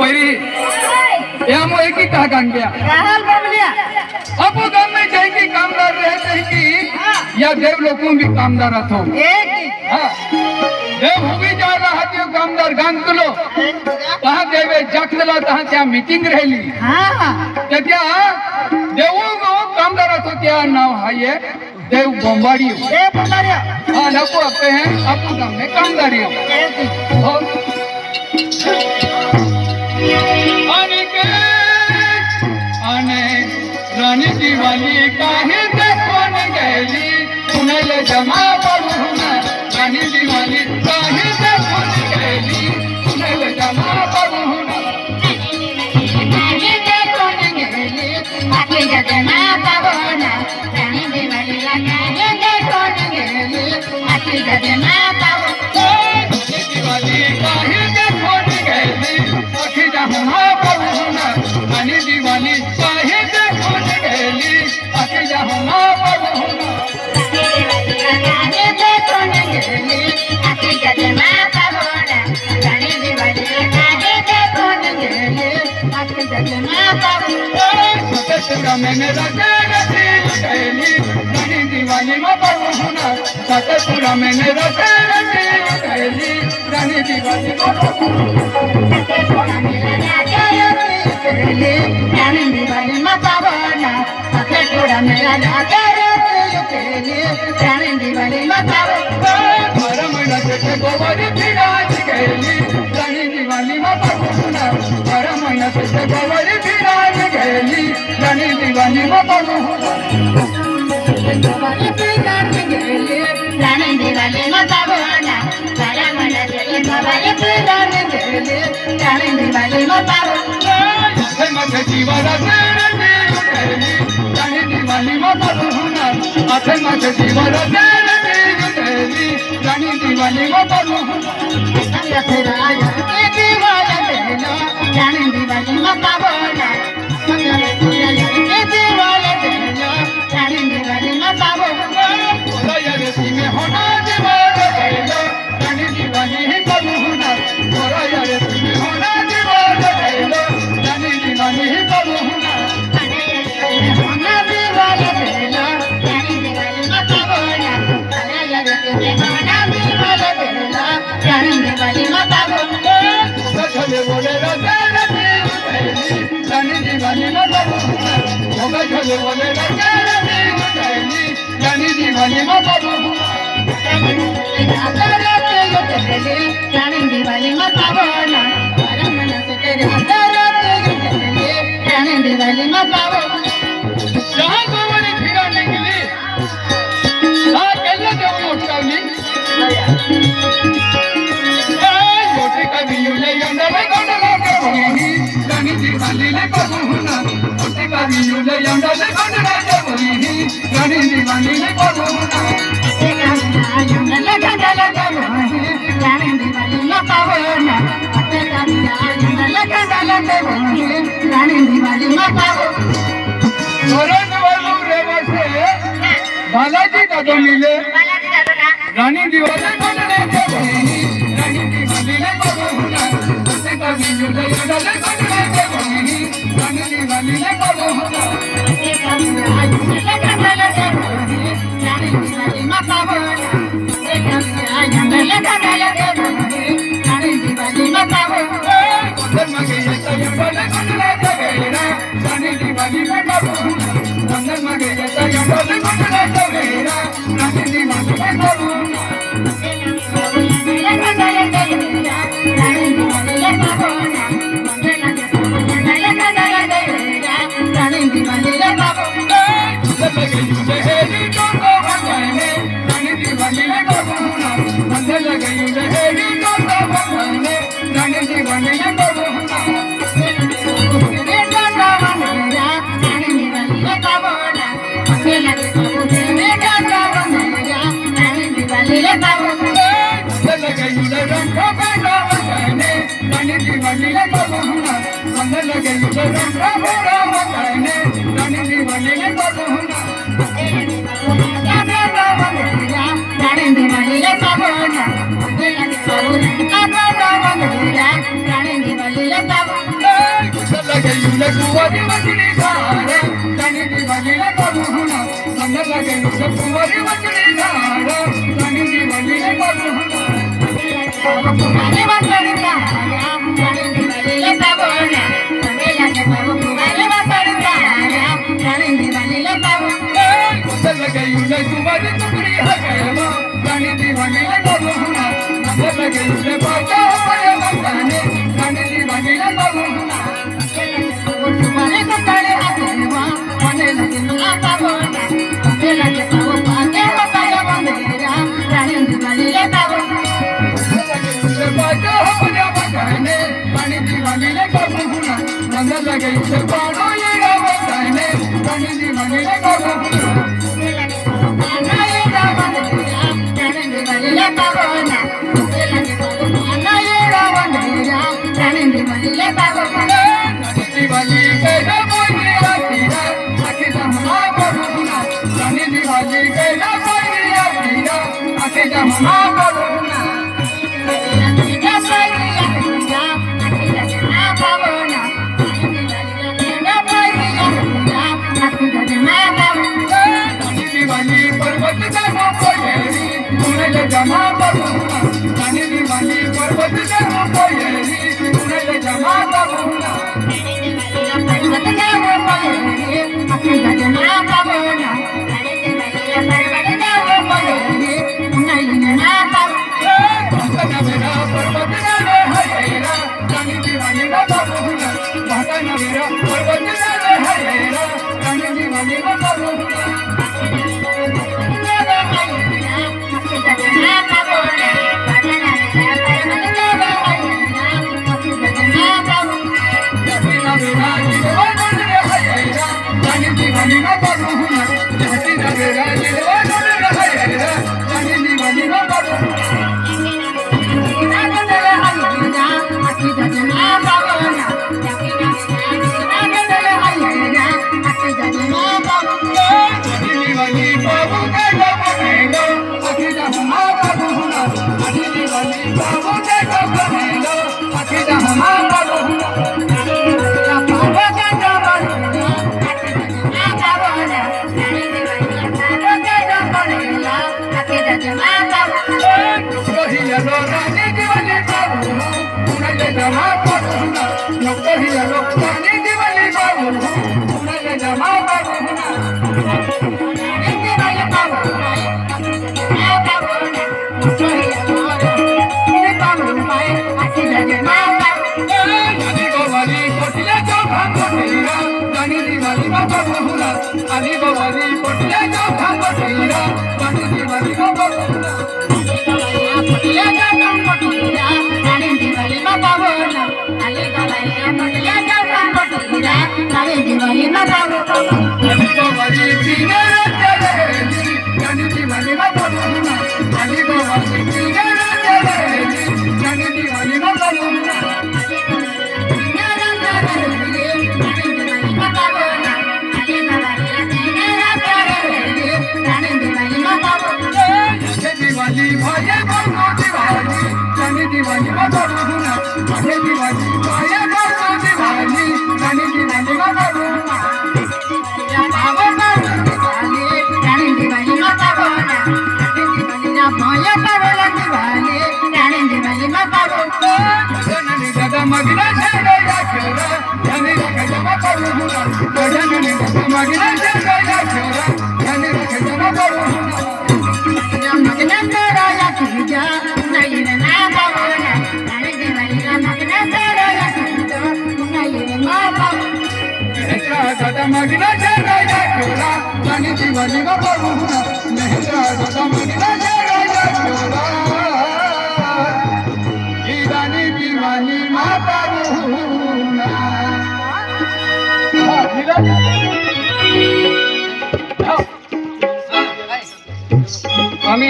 परी या मोए की कहा गान गया कहल बबलिया अब वो गांव में जाए की कामदार रहते हैं कि या देव लोगों भी कामदार अथो एक हाँ देव हो भी जा रहा थियो कामदार गान तुलो कहाँ देवे जख दिला कहाँ क्या मीटिंग रहली हां क्या देवो को कामदार अथो क्या नाम है ये देव बम्बाड़ी ए बबलिया हाँ नको अपने हैं अपने गांव में कामदारी हो रानी दीवानी काहे देखन गैली सुनल जमा बबुना रानी दीवानी काहे देखन गैली सुनल जमा बबुना काहे देखन गैली आके जमा बबुना रानी दीवानी काहे देखन गैली आके जमा बबुना दीवानी काहे देखन गैली आके जमा बबुना रानी दीवानी काहे देखन गैली आके जमा बबुना काहे देखन गैली आके जमा बबुना रानी दीवानी काहे देखन गैली आके जमा बबुना सतसुरा मैंने रखे गैली रानी दीवानी में बबुना सतसुरा मैंने रखे गैली रानी दीवानी में सतसुरा मेरा रानी दीवानी में बबुना सतसुरा मेरा रानी दीवानी में बबुना बारह महीना से गोवारी फिराज गैली रानी दीवानी में बबुना बारह महीना से गोवारी फिराज गैली रानी दीवानी में बबुना गोवारी फिराज गैली रानी दीवानी में बबुना बारह महीना से गोवारी फिराज गैली रानी दीवानी में बबुना मत जीवारा गैली रानी दीवानी में बबुना आथे मत जीवारा गैली रानी दीवानी में बबुना राजा के दीवाना देना रानी दीवानी में बबुना के दीवाना देना रानी दीवानी में बबुना बोला रे में होना दीवाना देना रानी दीवानी ही बबुना बोला रे में होना दीवाना देना रानी दीवानी ही बबुना होना दीवाना देना रानी दीवानी में बबुना होना दीवाना देना रानी दीवानी में बबुना चले बोले रानी दीवानी में बबुना होगा चले बोले रानी दीवानी में बबुना रानी दीवानी में बबुना रानी दीवानी में बबुना जहाँ गोवारी फिरा निकली हाँ कैसे देव उठकावली लोटे का बियुले अंदर गोंडला के बोली रानी दीवानी ले बबुना लोटे का बियुले अंदर गोंडला के बोली रानी दीवानी ले बबुना रानी दीवानी में बबुना रानी दीवानी में बबुना सोरन वालू रेवा से बालाजी दादो मिले रानी दीवानी गोंडला के बोली रानी दीवानी ले बबुना लोटे का बियुले अंदर गोंडला के बोली रानी दीवानी ले बबुना रानी उले कुवारी मछली सारा रानी दिवाली ले बाबू हुना मन लगे उले कुवारी मछली सारा रानी दिवाली ले बाबू हुना कुमारी मछली सारा रानी दिवाली ले बाबू हुना मन लगे बाबू कुमारी मछली सारा रानी दिवाली ले बाबू उले लगे उले कुवारी टुकड़ी हकेवा रानी दिवाली ले बाबू हुना मन लगे उले बाजा होया मकाने रानी दिवाली ले बाबू हुना कुमारी कटाले हकेवा मन लगे बाबू हुना मन लगे बाबू पाके होया बंदेरा रानी दिवाली ले बाबू बाजा होया मकाने रानी दिवाली ले बाबू हुना मन लगे उले बाजा होया मकाने रानी दिवाली ले बाबू हुना जमा करूँगा रानी दिवाली पर्वत से हो कोयरी उन्हें जमा करूँगा पर्वत से हो कोयरी अपने जमा करूँगा रानी दिवाली पर्वत से हो कोयरी उन्हें जमा करूँगा मेरा पर्वत से हरेरा रानी दिवाली का करूँगा मेरा पर्वत से हरेरा रानी दिवाली का करूँगा Ali Bawali Potiya jo Bhambatira Rani Diwali ko Bawala Potiya jo Bhambatira Rani Diwali ko Bawala Ali Bawali Potiya jo Bhambatira Rani Diwali ko Bawala Ali Bawali Pine Rani Rani Diwali ko Bawala Ali Bawali Pine Rani Diwali ko Bawala Diwali भाई बाबू दिवाली रानी दिवाली का करूँगा अरे दिवाली भाई बाबू दिवाली रानी दिवाली का करूँगा बाबू दिवाली रानी दिवाली का करूँगा अरे दिवाली ना भाई बाबू दिवाली रानी दिवाली का करूँगा जननी दादा मगना चले या चोरा रानी का जमा करूँगा जननी दादा मगना चले या चोरा रानी का जमा करूँगा मगना तेरा या तुझा नहीं ना बाबूना रानी दिवाली का मगना तेरा या तुझा नहीं ना बाबू दादा मगना चले या चोरा रानी दिवाली का करूँगा मेहरा दादा मगना चले या चोरा रानी दिवाली माँ करूँगा আমি